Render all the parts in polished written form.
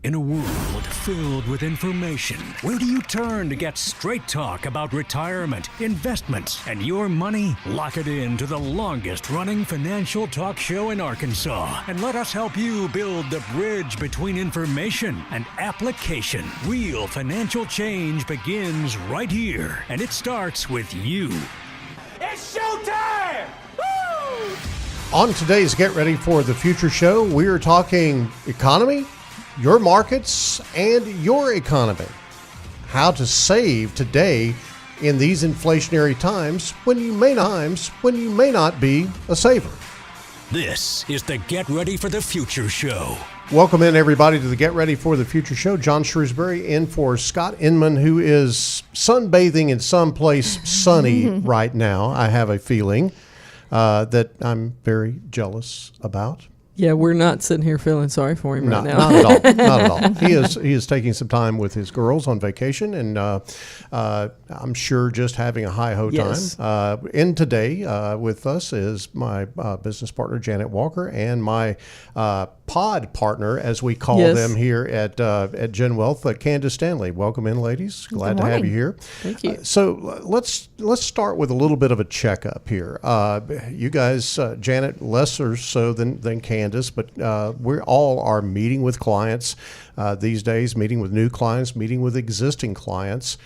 In a world filled with information, where do you turn to get straight talk about retirement, investments, and your money? Lock it in to the longest running financial talk show in Arkansas, and let us help you build the bridge between information and application. Real financial change begins right here, and it starts with you. It's showtime! Woo! On today's Get Ready for the Future show, we are talking economy, your markets, and your economy. How to save today in these inflationary times when you may not be a saver. This is the Get Ready for the Future show. Welcome in, everybody, to the Get Ready for the Future show. John Shrewsbury in for Scott Inman, who is sunbathing in someplace sunny right now. I have a feeling that I'm very jealous about. Yeah, we're not sitting here feeling sorry for him right now. Not at all. Not at all. He is taking some time with his girls on vacation, and I'm sure just having a hi-ho Yes. time. In today with us is my business partner, Janet Walker, and my pod partner, as we call Yes. them here at Gen Wealth, Candace Stanley. Welcome in, ladies. Glad to have you here. Thank you. So let's start with a little bit of a checkup here. You guys, Janet, less or so than Candace, but we all are meeting with clients these days, meeting with new clients, meeting with existing clients.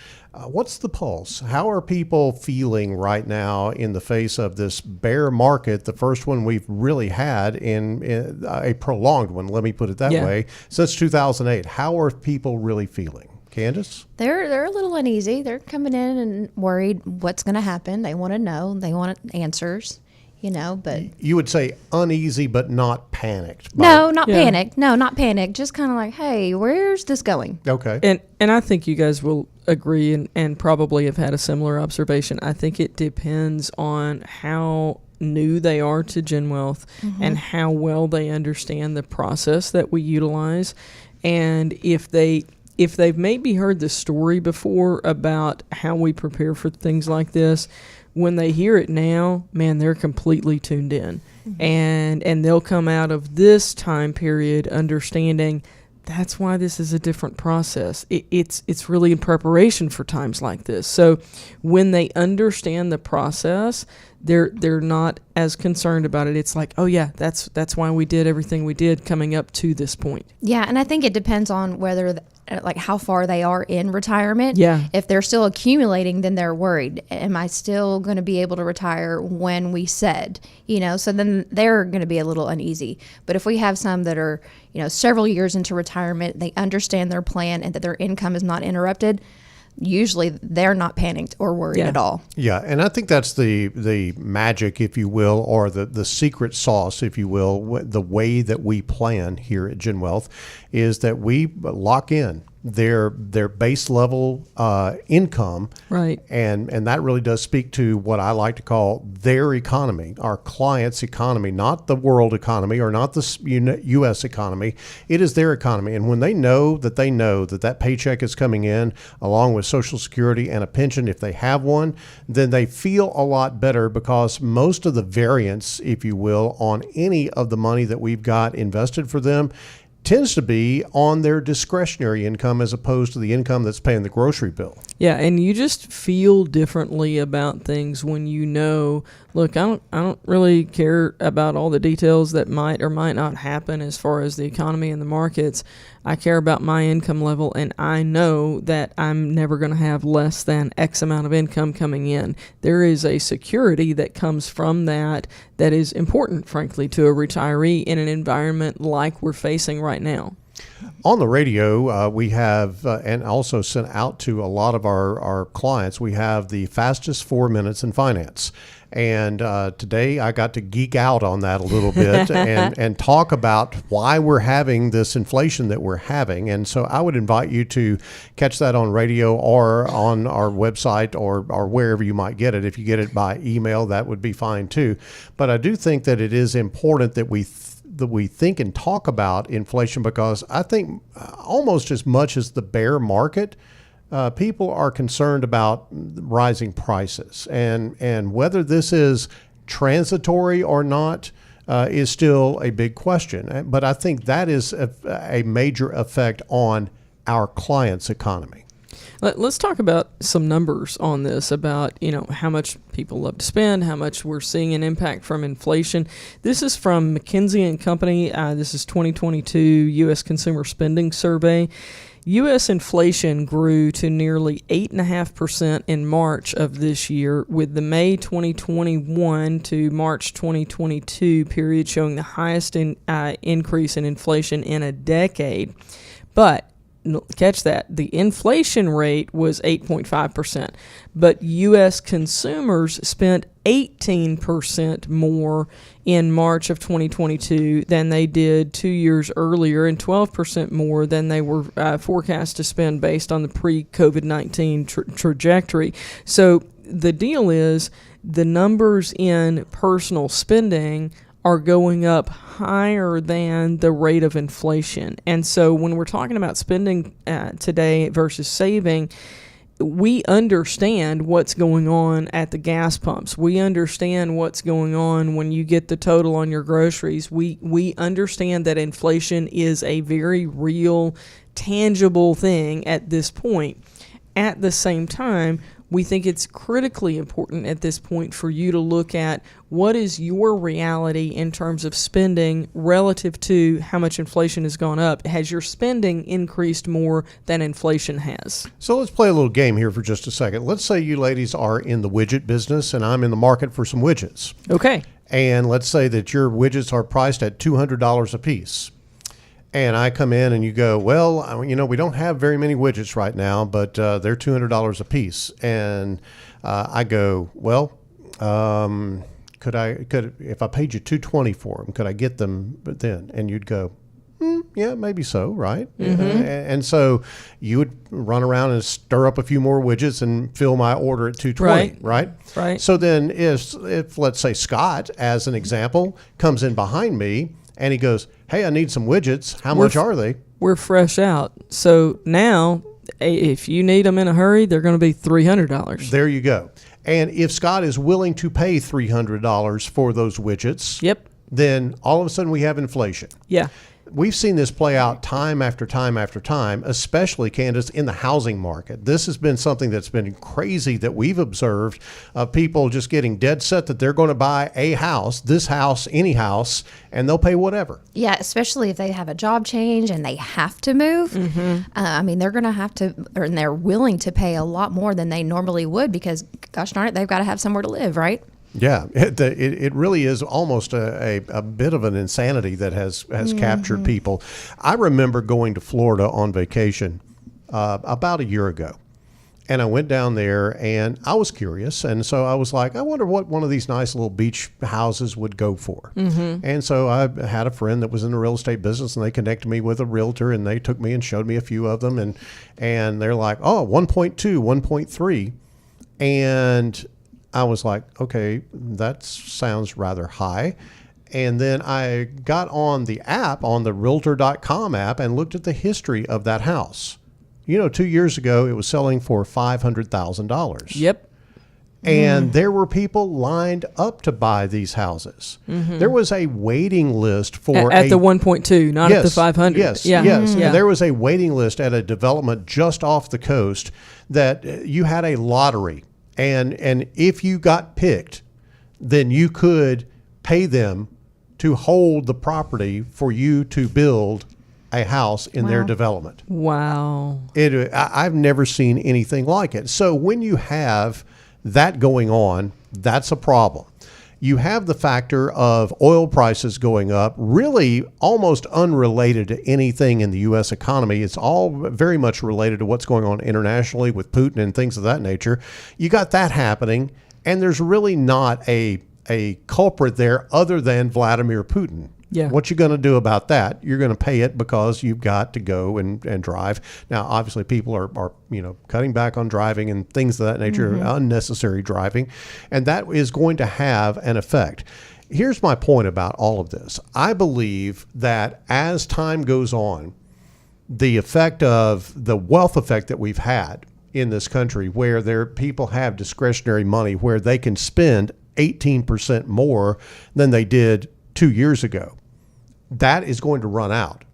What's the pulse? How are people feeling right now in the face of this bear market, the first one we've really had in a prolonged one, let me put it that way, since 2008? How are people really feeling? Candace? They're a little uneasy. They're coming in and worried what's going to happen. They want to know. They want answers. But you would say uneasy, but not panicked. No, not panicked. No, not panicked. Just kind of like, hey, where's this going? Okay. And I think you guys will agree and probably have had a similar observation. I think it depends on how new they are to Gen Wealth and how well they understand the process that we utilize. And if they've maybe heard the story before about how we prepare for things like this, when they hear it now, man, they're completely tuned in. And they'll come out of this time period understanding that's why this is a different process. It's really in preparation for times like this. So when they understand the process, they're not as concerned about it. It's like, oh yeah, that's why we did everything we did coming up to this point. Yeah, and I think it depends on whether how far they are in retirement. Yeah. If they're still accumulating, then they're worried. Am I still going to be able to retire when we said? So then they're going to be a little uneasy. But if we have some that are, several years into retirement, they understand their plan and that their income is not interrupted, usually they're not panicked or worried at all. Yeah, and I think that's the magic, if you will, or the secret sauce, if you will, the way that we plan here at Gen Wealth is that we lock in their base level income, right? And that really does speak to what I like to call their economy, our clients' economy, not the world economy or not the U.S. economy. It is their economy, and when they know that paycheck is coming in along with Social Security and a pension, if they have one, then they feel a lot better because most of the variance, if you will, on any of the money that we've got invested for them tends to be on their discretionary income as opposed to the income that's paying the grocery bill. Yeah, and you just feel differently about things when look, I don't really care about all the details that might or might not happen as far as the economy and the markets. I care about my income level, and I know that I'm never going to have less than X amount of income coming in. There is a security that comes from that is important, frankly, to a retiree in an environment like we're facing right now. On the radio, we have, and also sent out to a lot of our clients, we have the fastest 4 minutes in finance. And today I got to geek out on that a little bit and talk about why we're having this inflation that we're having. And so I would invite you to catch that on radio or on our website or wherever you might get it. If you get it by email, that would be fine too. But I do think that it is important that we think and talk about inflation, because I think almost as much as the bear market, people are concerned about rising prices and whether this is transitory or not. is still a big question. But I think that is a major effect on our clients' economy. Let's talk about some numbers on this, about, how much people love to spend, how much we're seeing an impact from inflation. This is from McKinsey & Company. This is 2022 U.S. Consumer Spending Survey. U.S. inflation grew to nearly 8.5% in March of this year, with the May 2021 to March 2022 period showing the highest increase in inflation in a decade. But catch that, the inflation rate was 8.5%, but U.S. consumers spent 18% more in March of 2022 than they did 2 years earlier, and 12% more than they were forecast to spend based on the pre-COVID-19 trajectory. So the deal is, the numbers in personal spending are going up higher than the rate of inflation. And so when we're talking about spending today versus saving, we understand what's going on at the gas pumps. We understand what's going on when you get the total on your groceries. We understand that inflation is a very real, tangible thing at this point. At the same time, we think it's critically important at this point for you to look at what is your reality in terms of spending relative to how much inflation has gone up. Has your spending increased more than inflation has? So let's play a little game here for just a second. Let's say you ladies are in the widget business and I'm in the market for some widgets. Okay. And let's say that your widgets are priced at $200 a piece. And I come in and you go, well, we don't have very many widgets right now, but they're $200 a piece. And I go, well, could if I paid you $220 for them, could I get them then? And you'd go, yeah, maybe so, right? Mm-hmm. And so you would run around and stir up a few more widgets and fill my order at $220, right? Right. So then if let's say Scott, as an example, comes in behind me and he goes, hey, I need some widgets. How much are they? We're fresh out. So now, if you need them in a hurry, they're going to be $300. There you go. And if Scott is willing to pay $300 for those widgets, yep, then all of a sudden we have inflation. Yeah. We've seen this play out time after time after time, especially, Candace, in the housing market. This has been something that's been crazy that we've observed, of people just getting dead set that they're going to buy a house, this house, any house, and they'll pay whatever. Yeah, especially if they have a job change and they have to move. Mm-hmm. They're going to have to, and they're willing to pay a lot more than they normally would because, gosh darn it, they've got to have somewhere to live, right? Yeah, it really is almost a bit of an insanity that has captured people. I remember going to Florida on vacation about a year ago. And I went down there and I was curious. And so I was like, I wonder what one of these nice little beach houses would go for. Mm-hmm. And so I had a friend that was in the real estate business and they connected me with a realtor and they took me and showed me a few of them. And they're like, oh, 1.2, 1.3. And I was like, okay, that sounds rather high. And then I got on the app, on the Realtor.com app, and looked at the history of that house. 2 years ago, it was selling for $500,000. Yep. And there were people lined up to buy these houses. Mm-hmm. There was a waiting list for at the 1.2, not at the 500. Yes, yeah. yes. Mm-hmm. And there was a waiting list at a development just off the coast that you had a lottery. And if you got picked, then you could pay them to hold the property for you to build a house in their development. Wow. I've never seen anything like it. So when you have that going on, that's a problem. You have the factor of oil prices going up, really almost unrelated to anything in the U.S. economy. It's all very much related to what's going on internationally with Putin and things of that nature. You got that happening, and there's really not a culprit there other than Vladimir Putin. Yeah. What you going to do about that? You're going to pay it because you've got to go and drive. Now, obviously, people are cutting back on driving and things of that nature, unnecessary driving, and that is going to have an effect. Here's my point about all of this. I believe that as time goes on, the effect of the wealth effect that we've had in this country, where people have discretionary money, where they can spend 18% more than they did 2 years ago. That is going to run out.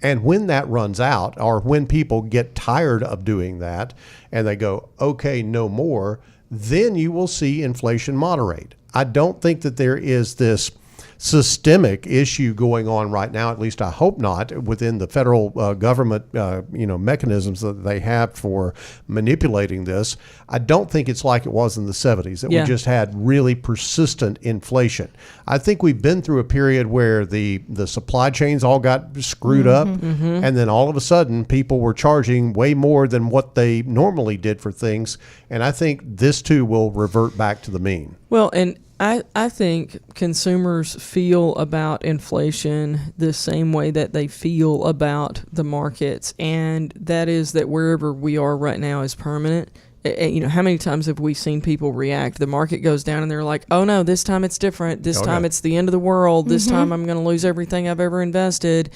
And when that runs out, or when people get tired of doing that and they go, okay, no more, then you will see inflation moderate. I don't think that there is this systemic issue going on right now, at least I hope not, within the federal government mechanisms that they have for manipulating this. I don't think it's like it was in the 70s, that we just had really persistent inflation. I think we've been through a period where the supply chains all got screwed up, and then all of a sudden people were charging way more than what they normally did for things, and I think this too will revert back to the mean. Well, and I think consumers feel about inflation the same way that they feel about the markets, and that is that wherever we are right now is permanent. How many times have we seen people react? The market goes down and they're like, oh no, this time it's different. This time it's the end of the world. This time I'm going to lose everything I've ever invested.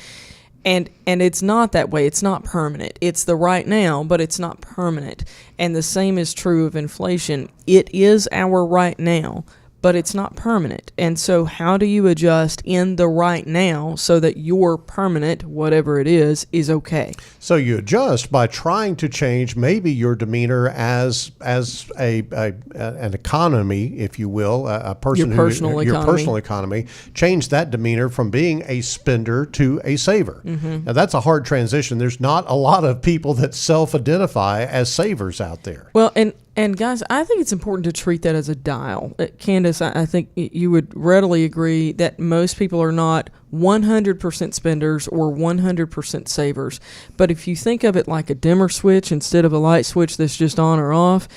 And it's not that way. It's not permanent. It's the right now, but it's not permanent. And the same is true of inflation. It is our right now, but it's not permanent. And so how do you adjust in the right now so that your permanent, whatever it is okay? So you adjust by trying to change maybe your demeanor as an economy, if you will, a person your personal economy. Change that demeanor from being a spender to a saver. Now that's a hard transition. There's not a lot of people that self-identify as savers out there. Well, and guys, I think it's important to treat that as a dial. Candace, I think you would readily agree that most people are not 100% spenders or 100% savers. But if you think of it like a dimmer switch instead of a light switch that's just on or off,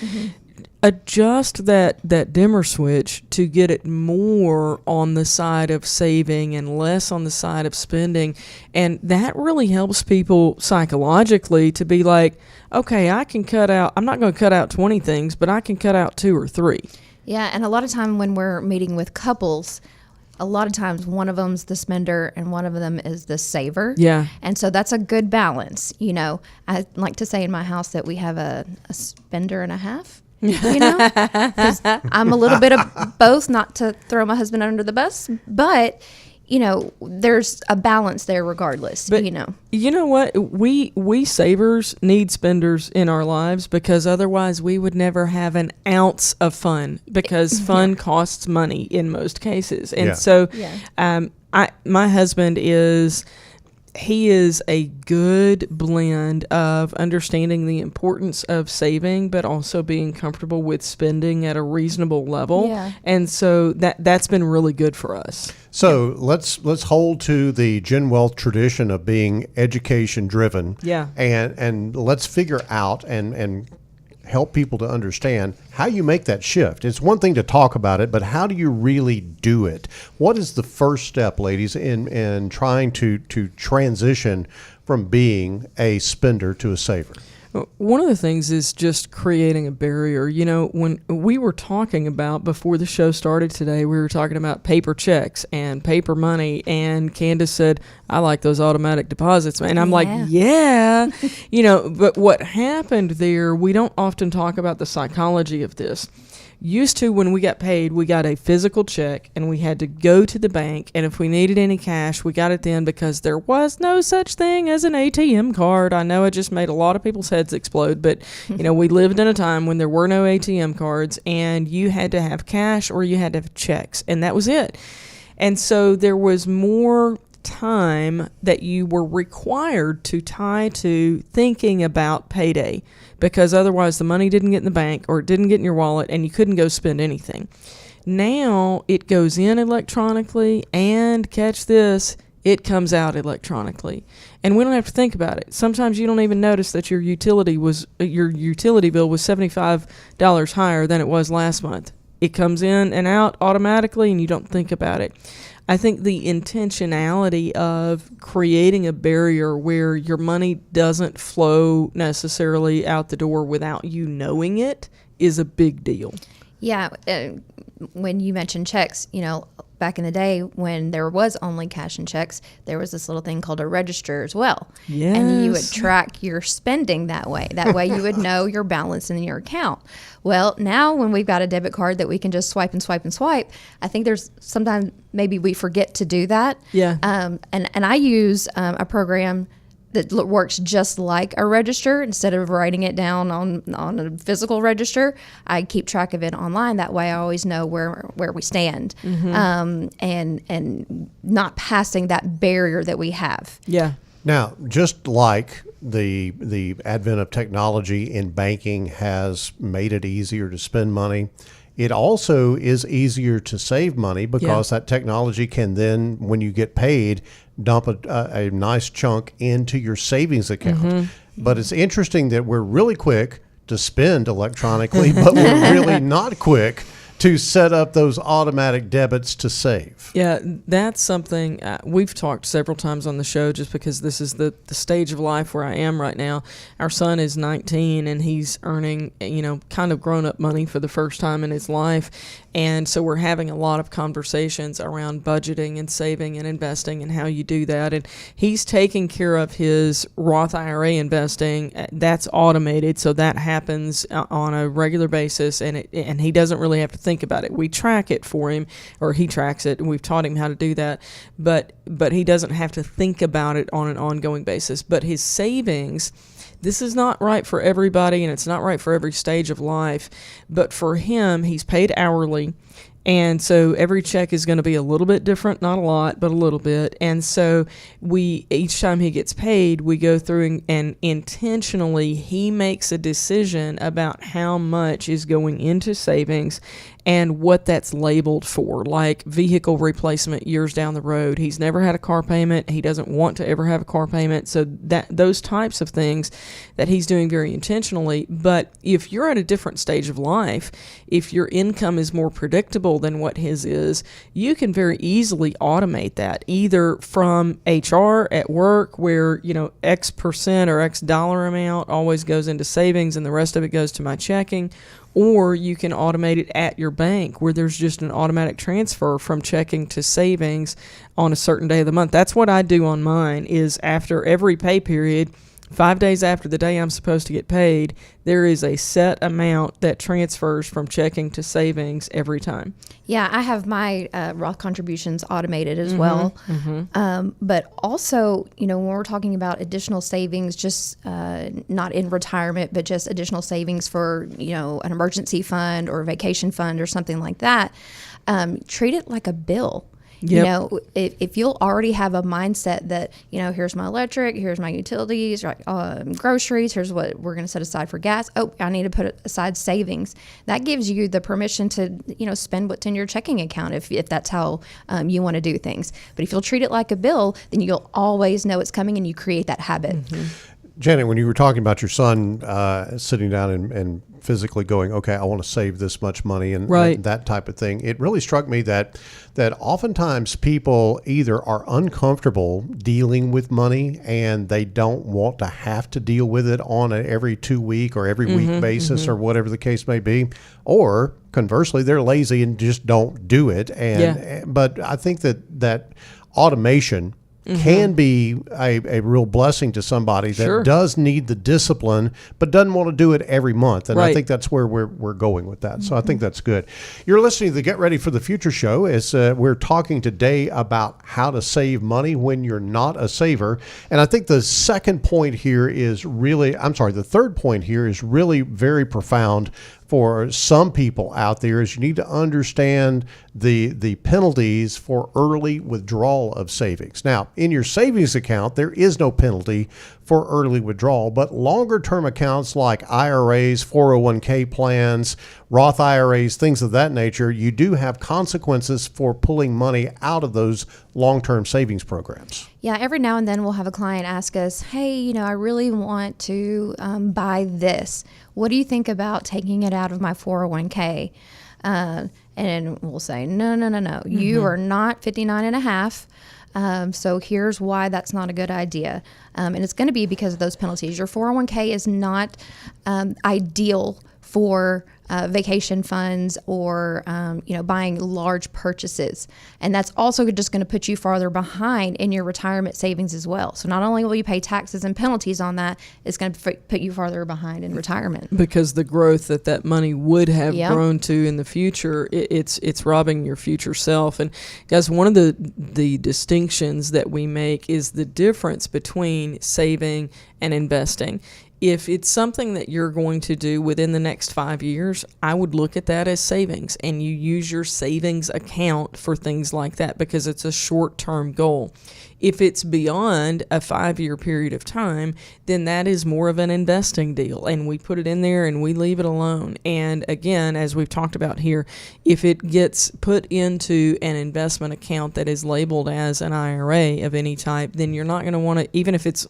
adjust that dimmer switch to get it more on the side of saving and less on the side of spending. And that really helps people psychologically to be like, okay, I'm not going to cut out 20 things, but I can cut out 2 or 3. Yeah, and a lot of time when we're meeting with couples, a lot of times one of them's the spender and one of them is the saver. Yeah. And so that's a good balance. I like to say in my house that we have a spender and a half. 'Cause I'm a little bit of both, not to throw my husband under the bus, but there's a balance there regardless. But you know what? We savers need spenders in our lives, because otherwise we would never have an ounce of fun, because fun costs money in most cases. And so my husband is a good blend of understanding the importance of saving, but also being comfortable with spending at a reasonable level. Yeah. And so that's been really good for us. So let's hold to the Gen Wealth tradition of being education driven. Yeah. And let's figure out and help people to understand how you make that shift. It's one thing to talk about it, but how do you really do it? What is the first step, ladies, in trying to transition from being a spender to a saver? One of the things is just creating a barrier. When we were talking about, before the show started today, we were talking about paper checks and paper money, and Candace said, I like those automatic deposits. And I'm like, yeah. But what happened there, we don't often talk about the psychology of this. Used to, when we got paid, we got a physical check and we had to go to the bank, and if we needed any cash, we got it then, because there was no such thing as an ATM card. I know it just made a lot of people's heads explode, but we lived in a time when there were no ATM cards, and you had to have cash or you had to have checks, and that was it. And so there was more time that you were required to tie to thinking about payday, because otherwise the money didn't get in the bank or it didn't get in your wallet and you couldn't go spend anything. Now it goes in electronically, and catch this, it comes out electronically, and we don't have to think about it. Sometimes you don't even notice that your utility bill was $75 higher than it was last month. It comes in and out automatically, and you don't think about it. I think the intentionality of creating a barrier where your money doesn't flow necessarily out the door without you knowing it is a big deal. Yeah, when you mentioned checks, back in the day when there was only cash and checks, there was this little thing called a register as well. Yes. And you would track your spending that way. That way you would know your balance in your account. Well, now when we've got a debit card that we can just swipe and swipe and swipe, I think there's sometimes maybe we forget to do that. Yeah. And I use a program that works just like a register. Instead of writing it down on a physical register, I keep track of it online. That way I always know where we stand, and not passing that barrier that we have. Yeah. Now, just like the advent of technology in banking has made it easier to spend money, it also is easier to save money because that technology can then, when you get paid, dump a nice chunk into your savings account. But it's interesting that we're really quick to spend electronically, but we're really not quick to set up those automatic debits to save. Yeah, that's something we've talked several times on the show, just because this is the stage of life where I am right now. Our son is 19 and he's earning, kind of grown-up money for the first time in his life. And so we're having a lot of conversations around budgeting and saving and investing and how you do that. And he's taking care of his Roth IRA investing. That's automated, so that happens on a regular basis, and he doesn't really have to think about it. We track it for him, or he tracks it, and we've taught him how to do that. But he doesn't have to think about it on an ongoing basis. But his savings, this is not right for everybody, and it's not right for every stage of life. But for him, he's paid hourly, and so every check is going to be a little bit different, not a lot, but a little bit. And so each time he gets paid, we go through and intentionally he makes a decision about how much is going into savings and what that's labeled for, like vehicle replacement years down the road. He's never had a car payment. He doesn't want to ever have a car payment. So those types of things that he's doing very intentionally. But if you're at a different stage of life, if your income is more predictable than what his is, you can very easily automate that, either from HR at work, where X percent or X dollar amount always goes into savings and the rest of it goes to my checking. Or you can automate it at your bank, where there's just an automatic transfer from checking to savings on a certain day of the month. That's what I do on mine, is after every pay period, 5 days after the day I'm supposed to get paid, there is a set amount that transfers from checking to savings every time. Yeah, I have my Roth contributions automated as well. But also, when we're talking about additional savings, just not in retirement, but just additional savings for, an emergency fund or a vacation fund or something like that, treat it like a bill. Yep. If you'll already have a mindset that, here's my electric, here's my utilities, groceries, here's what we're going to set aside for gas. Oh, I need to put aside savings. That gives you the permission to, spend what's in your checking account if that's how you want to do things. But if you'll treat it like a bill, then you'll always know it's coming and you create that habit. Janet, when you were talking about your son sitting down and physically going, okay, I want to save this much money and that type of thing, it really struck me that oftentimes people either are uncomfortable dealing with money and they don't want to have to deal with it on an every 2 week or every week basis or whatever the case may be, or conversely, they're lazy and just don't do it. But I think that automation can be a real blessing to somebody that does need the discipline but doesn't want to do it every month. And I think that's where we're going with that. So I think that's good. You're listening to the Get Ready for the Future show, as we're talking today about how to save money when you're not a saver. And I think the third point here is really very profound for some people out there, is you need to understand the penalties for early withdrawal of savings. Now, in your savings account, there is no penalty for early withdrawal, but longer term accounts like IRAs, 401k plans, Roth IRAs, things of that nature, you do have consequences for pulling money out of those long-term savings programs. Yeah, every now and then we'll have a client ask us, hey, I really want to buy this. What do you think about taking it out of my 401k? And we'll say, no. You are not 59 and a half. So here's why that's not a good idea. And it's going to be because of those penalties. Your 401k is not ideal for vacation funds or buying large purchases, and that's also just going to put you farther behind in your retirement savings as well. So not only will you pay taxes and penalties on that, it's going to put you farther behind in retirement, because the growth that money would have Yep. grown to in the future, it's robbing your future self. And guys, one of the distinctions that we make is the difference between saving and investing. If it's something that you're going to do within the next 5 years, I would look at that as savings, and you use your savings account for things like that because it's a short-term goal. If it's beyond a 5-year period of time, then that is more of an investing deal, and we put it in there and we leave it alone. And again, as we've talked about here, if it gets put into an investment account that is labeled as an IRA of any type, then you're not going to want to, even if it's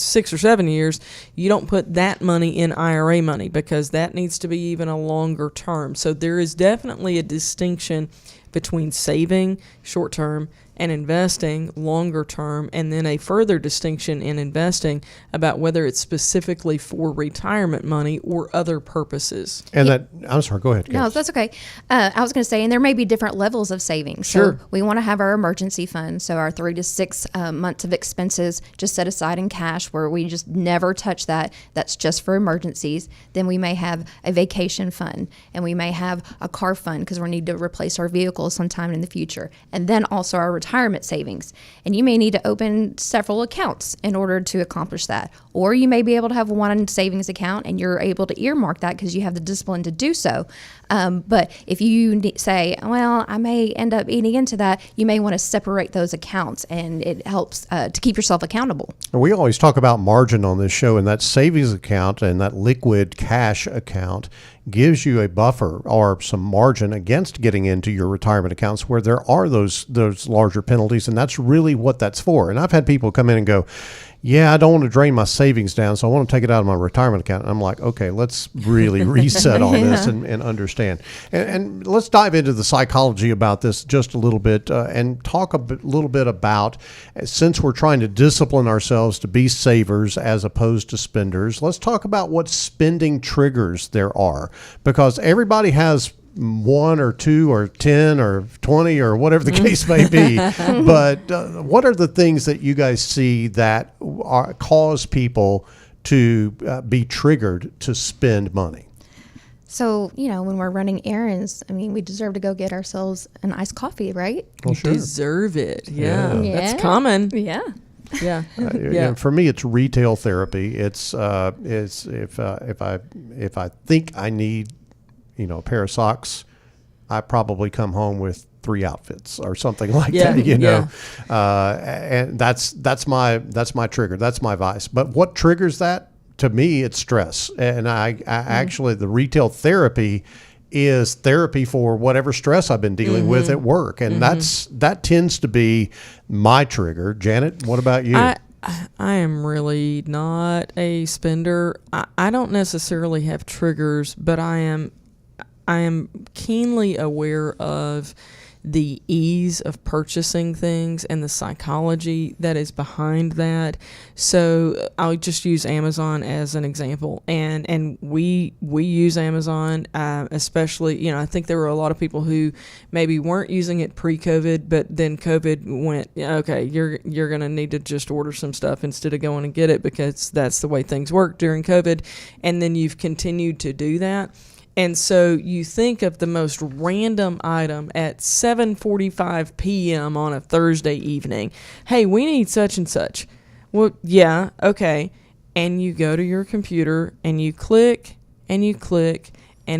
6 or 7 years, you don't put that money in IRA money because that needs to be even a longer term. So there is definitely a distinction between saving short term and investing longer term, and then a further distinction in investing about whether it's specifically for retirement money or other purposes. And I'm sorry, go ahead. No, Candace. that's okay. I was going to say, and there may be different levels of savings. Sure. So we want to have our emergency fund, so our 3 to 6 months of expenses just set aside in cash where we just never touch that. That's just for emergencies. Then we may have a vacation fund, and we may have a car fund because we need to replace our vehicles sometime in the future. And then also our retirement savings. And you may need to open several accounts in order to accomplish that. Or you may be able to have one savings account and you're able to earmark that because you have the discipline to do so. But if you say, well, I may end up eating into that, you may want to separate those accounts, and it helps to keep yourself accountable. We always talk about margin on this show, and that savings account and that liquid cash account gives you a buffer or some margin against getting into your retirement accounts where there are those larger penalties, and that's really what that's for. And I've had people come in and go, yeah, I don't want to drain my savings down, so I want to take it out of my retirement account. And I'm like, okay, let's really reset on this and understand. And let's dive into the psychology about this just a little bit and talk little bit about, since we're trying to discipline ourselves to be savers as opposed to spenders, let's talk about what spending triggers there are, because everybody has 1 or 2 or 10 or 20 or whatever the case may be. But what are the things that you guys see that cause people to be triggered to spend money? So, when we're running errands, I mean, we deserve to go get ourselves an iced coffee, right? Well, sure. Deserve it. Yeah. Yeah. That's common. Yeah. Yeah. Yeah. For me, it's retail therapy. It's if I think I need a pair of socks, I probably come home with 3 outfits or something like that, and that's my trigger. That's my vice. But what triggers that? To me, it's stress. And I actually, the retail therapy is therapy for whatever stress I've been dealing with at work. And that tends to be my trigger. Janet, what about you? I am really not a spender. I don't necessarily have triggers, but I am keenly aware of the ease of purchasing things and the psychology that is behind that. So I'll just use Amazon as an example, and we use Amazon, especially, I think there were a lot of people who maybe weren't using it pre-COVID, but then COVID went, okay, you're going to need to just order some stuff instead of going and get it, because that's the way things work during COVID. And then you've continued to do that. And so you think of the most random item at 7:45 p.m. on a Thursday evening. Hey, we need such and such. Well, yeah, okay. And you go to your computer and you click and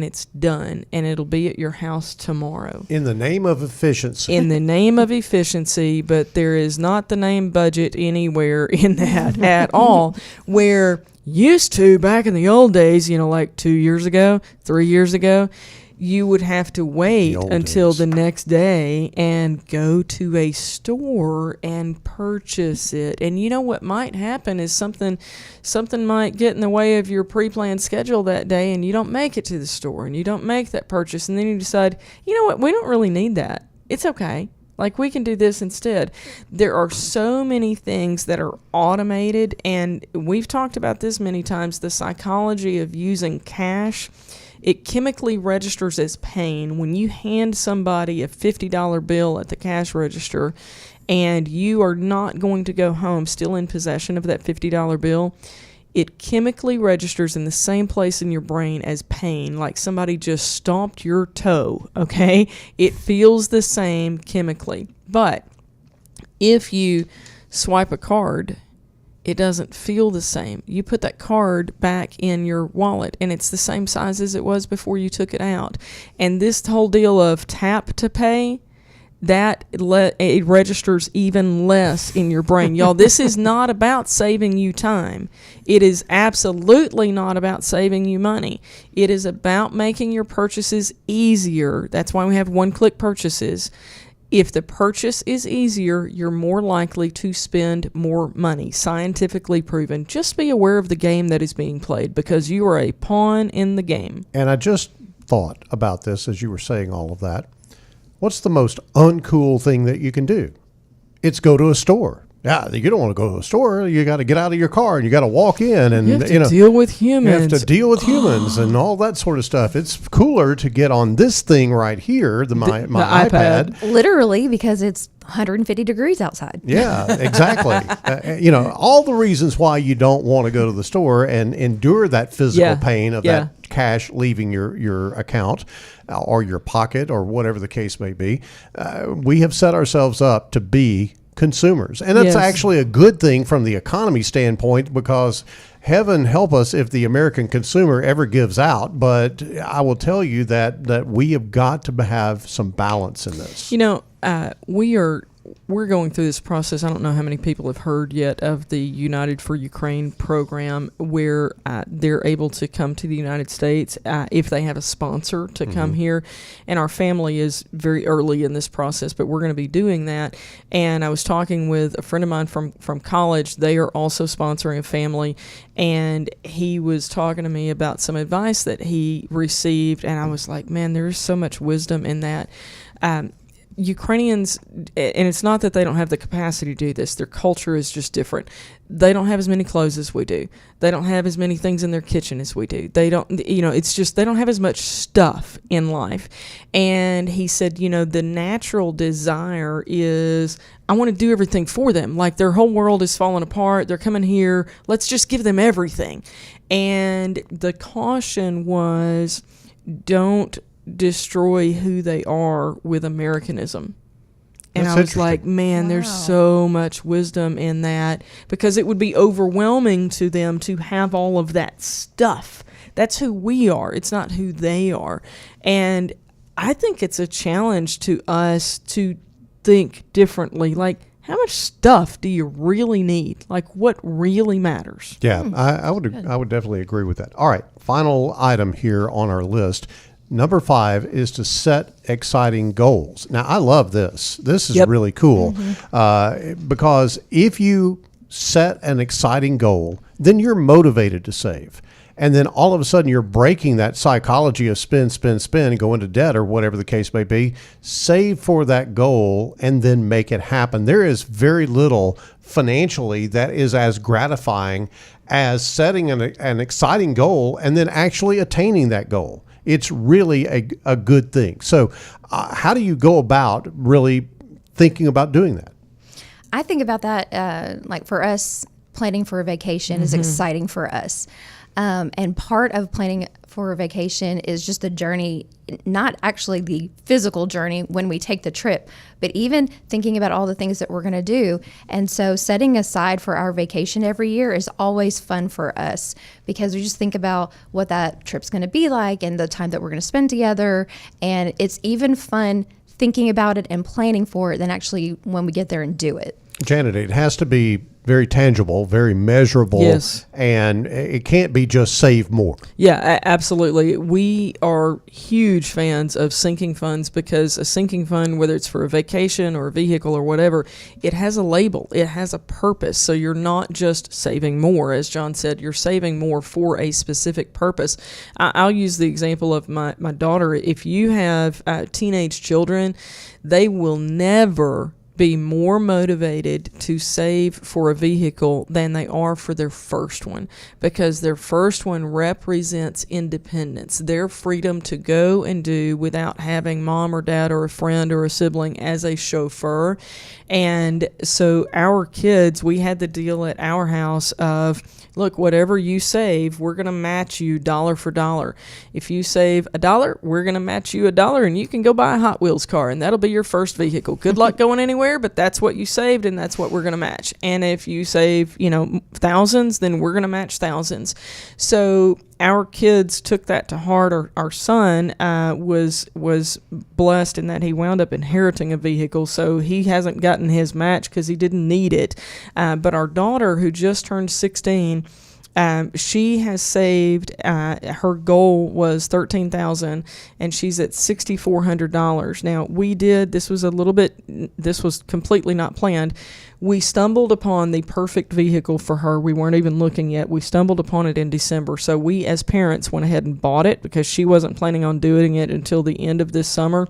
it's done. And it'll be at your house tomorrow. In the name of efficiency. In the name of efficiency, but there is not the name budget anywhere in that at all, where used to, back in the old days, like 2 years ago, 3 years ago, you would have to wait until the next day and go to a store and purchase it. And what might happen is something might get in the way of your pre-planned schedule that day, and you don't make it to the store and you don't make that purchase. And then you decide, you know what, we don't really need that. It's okay. Like, we can do this instead. There are so many things that are automated, and we've talked about this many times, the psychology of using cash. It chemically registers as pain. When you hand somebody a $50 bill at the cash register and you are not going to go home still in possession of that $50 bill, it chemically registers in the same place in your brain as pain, like somebody just stomped your toe, okay? It feels the same chemically. But if you swipe a card, it doesn't feel the same. You put that card back in your wallet, and it's the same size as it was before you took it out. And this whole deal of tap to pay, it registers even less in your brain. Y'all, this is not about saving you time. It is absolutely not about saving you money. It is about making your purchases easier. That's why we have one-click purchases. If the purchase is easier, you're more likely to spend more money. Scientifically proven. Just be aware of the game that is being played, because you are a pawn in the game. And I just thought about this as you were saying all of that. What's the most uncool thing that you can do? It's go to a store. Yeah, you don't want to go to a store. You got to get out of your car and you got to walk in and you have to deal with humans. You have to deal with humans and all that sort of stuff. It's cooler to get on this thing right here, my iPad. Literally, because it's 150 degrees outside. Yeah, exactly. All the reasons why you don't want to go to the store and endure that physical pain of that cash leaving your account or your pocket or whatever the case may be. We have set ourselves up to be consumers. And that's actually a good thing from the economy standpoint, because heaven help us if the American consumer ever gives out. But I will tell you that we have got to have some balance in this. We're going through this process. I don't know how many people have heard yet of the United for Ukraine program, where they're able to come to the United States if they have a sponsor to come here. And our family is very early in this process, but we're going to be doing that. And I was talking with a friend of mine from college. They are also sponsoring a family, and he was talking to me about some advice that he received, and I was like, man, there's so much wisdom in that. Ukrainians, and it's not that they don't have the capacity to do this, their culture is just different. They don't have as many clothes as we do. They don't have as many things in their kitchen as we do. They don't, it's just, they don't have as much stuff in life. And he said, the natural desire is, I want to do everything for them. Like, their whole world is falling apart. They're coming here. Let's just give them everything. And the caution was, don't destroy who they are with Americanism. And I was like, man, there's so much wisdom in that, because it would be overwhelming to them to have all of that stuff. That's who we are. It's not who they are. And I think it's a challenge to us to think differently. Like, how much stuff do you really need? Like, what really matters? Yeah, I would definitely agree with that. All right, final item here on our list. Number 5 is to set exciting goals. Now, I love this. This is really cool because if you set an exciting goal, then you're motivated to save. And then all of a sudden you're breaking that psychology of spend, go into debt or whatever the case may be. Save for that goal and then make it happen. There is very little financially that is as gratifying as setting an exciting goal and then actually attaining that goal. It's really a good thing. So how do you go about really thinking about doing that? I think about that, like for us, planning for a vacation is exciting for us. And part of planning for a vacation is just the journey, not actually the physical journey when we take the trip, but even thinking about all the things that we're going to do. And so setting aside for our vacation every year is always fun for us, because we just think about what that trip's going to be like and the time that we're going to spend together. And it's even fun thinking about it and planning for it than actually when we get there and do it. Janet, it has to be very tangible, very measurable, Yes. and it can't be just save more. Yeah, absolutely. We are huge fans of sinking funds because a sinking fund, whether it's for a vacation or a vehicle or whatever, it has a label. It has a purpose. So you're not just saving more. As John said, you're saving more for a specific purpose. I'll use the example of my daughter. If you have teenage children, they will never be more motivated to save for a vehicle than they are for their first one, because their first one represents independence, their freedom to go and do without having mom or dad or a friend or a sibling as a chauffeur. And so our kids, we had the deal at our house of, look, whatever you save, we're going to match you dollar for dollar. If you save $1, we're going to match you $1, and you can go buy a Hot Wheels car, and that'll be your first vehicle. Good luck going anywhere, but that's what you saved, and that's what we're going to match. And if you save, thousands, then we're going to match thousands. So our kids took that to heart. Our son was blessed in that he wound up inheriting a vehicle, so he hasn't gotten his match because he didn't need it. But our daughter, who just turned 16, she has saved. Her goal was $13,000, and she's at $6,400 now. This was completely not planned. We stumbled upon the perfect vehicle for her. We weren't even looking yet. We stumbled upon it in December. So we, as parents, went ahead and bought it because she wasn't planning on doing it until the end of this summer.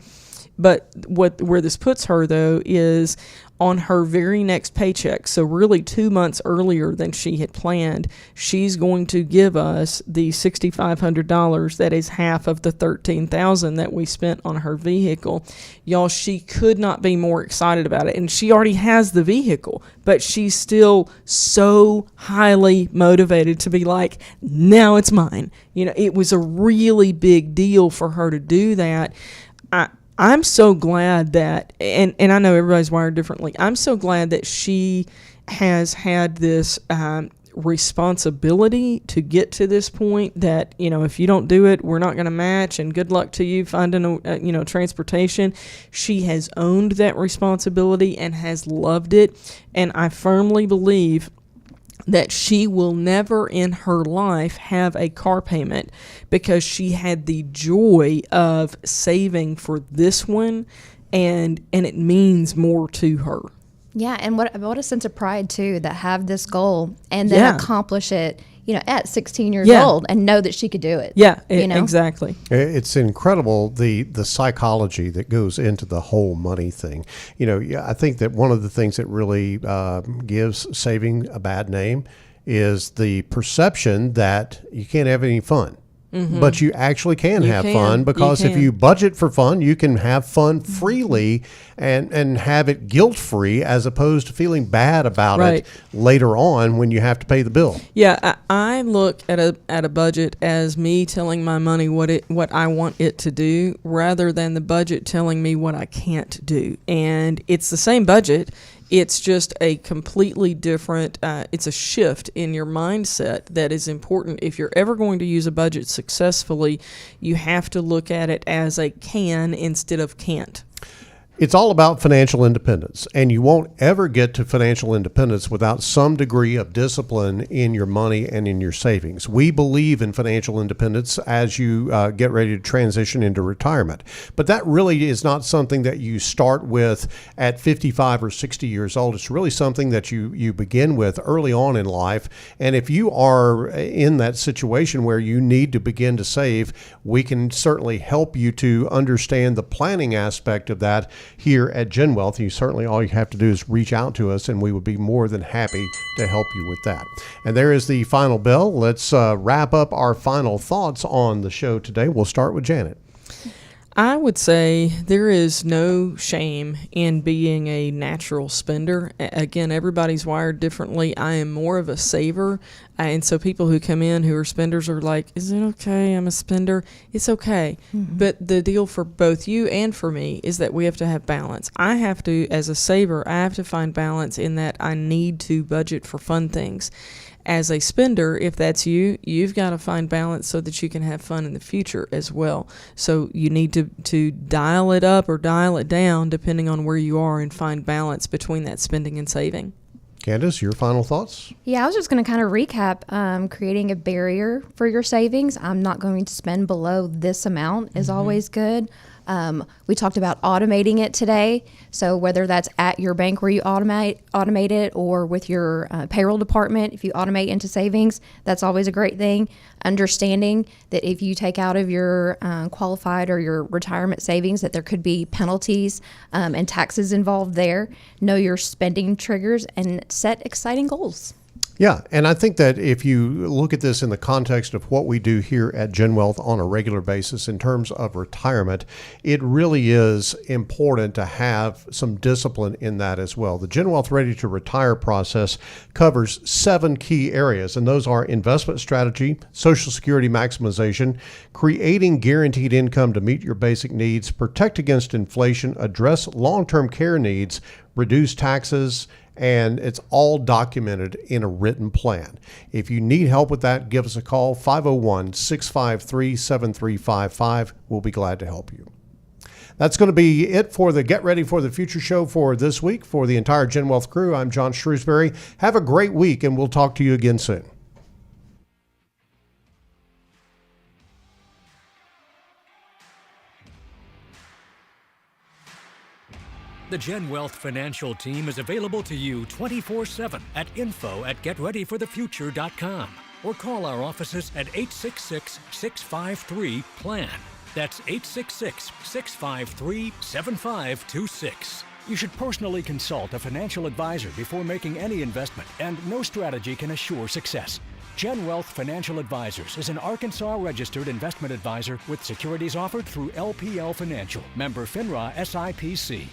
But where this puts her, though, is on her very next paycheck. So really 2 months earlier than she had planned, she's going to give us the $6,500. That is half of the $13,000 that we spent on her vehicle. Y'all, she could not be more excited about it. And she already has the vehicle, but she's still so highly motivated to be like, now it's mine. It was a really big deal for her to do that. I'm so glad that, and I know everybody's wired differently, I'm so glad that she has had this responsibility to get to this point that, if you don't do it, we're not going to match, and good luck to you finding transportation. She has owned that responsibility and has loved it, and I firmly believe that she will never in her life have a car payment because she had the joy of saving for this one, and it means more to her. Yeah, and what a sense of pride too, that have this goal and then accomplish it, at 16 years old, and know that she could do it. Yeah, exactly. It's incredible the psychology that goes into the whole money thing. I think that one of the things that really gives saving a bad name is the perception that you can't have any fun. Mm-hmm. But you actually can have fun, because if you budget for fun, you can have fun freely and have it guilt-free, as opposed to feeling bad about it later on when you have to pay the bill. Yeah, I look at a budget as me telling my money what I want it to do, rather than the budget telling me what I can't do. And it's the same budget. It's just a completely different, it's a shift in your mindset that is important. If you're ever going to use a budget successfully, you have to look at it as a can instead of can't. It's all about financial independence, and you won't ever get to financial independence without some degree of discipline in your money and in your savings. We believe in financial independence as you get ready to transition into retirement, but that really is not something that you start with at 55 or 60 years old. It's really something that you begin with early on in life, and if you are in that situation where you need to begin to save, we can certainly help you to understand the planning aspect of that here at Gen Wealth. All you have to do is reach out to us, and we would be more than happy to help you with that. And there is the final bell. Let's wrap up our final thoughts on the show today. We'll start with Janet. I would say there is no shame in being a natural spender. Again, everybody's wired differently. I am more of a saver. And so people who come in who are spenders are like, is it okay? I'm a spender. It's okay. Mm-hmm. But the deal for both you and for me is that we have to have balance. I have to, as a saver, I have to find balance in that I need to budget for fun things. as a spender, if that's you, you've got to find balance so that you can have fun in the future as well. So you need to dial it up or dial it down depending on where you are and find balance between that spending and saving. Candace, your final thoughts? Yeah, I was just going to kind of recap creating a barrier for your savings. I'm not going to spend below this amount is always good. We talked about automating it today. So whether that's at your bank where you automate it or with your payroll department, if you automate into savings, that's always a great thing. Understanding that if you take out of your qualified or your retirement savings, that there could be penalties and taxes involved there. Know your spending triggers and set exciting goals. Yeah, and I think that if you look at this in the context of what we do here at Gen Wealth on a regular basis in terms of retirement, it really is important to have some discipline in that as well. The Gen Wealth Ready to Retire process covers 7 key areas, and those are investment strategy, Social Security maximization, creating guaranteed income to meet your basic needs, protect against inflation, address long-term care needs, reduce taxes, and it's all documented in a written plan. If you need help with that, give us a call, 501-653-7355. We'll be glad to help you. That's going to be it for the Get Ready for the Future show for this week. For the entire Gen Wealth crew, I'm John Shrewsbury. Have a great week, and we'll talk to you again soon. The Gen Wealth Financial Team is available to you 24/7 at info@getreadyforthefuture.com or call our offices at 866-653-PLAN. That's 866-653-7526. You should personally consult a financial advisor before making any investment, and no strategy can assure success. Gen Wealth Financial Advisors is an Arkansas-registered investment advisor with securities offered through LPL Financial, member FINRA SIPC.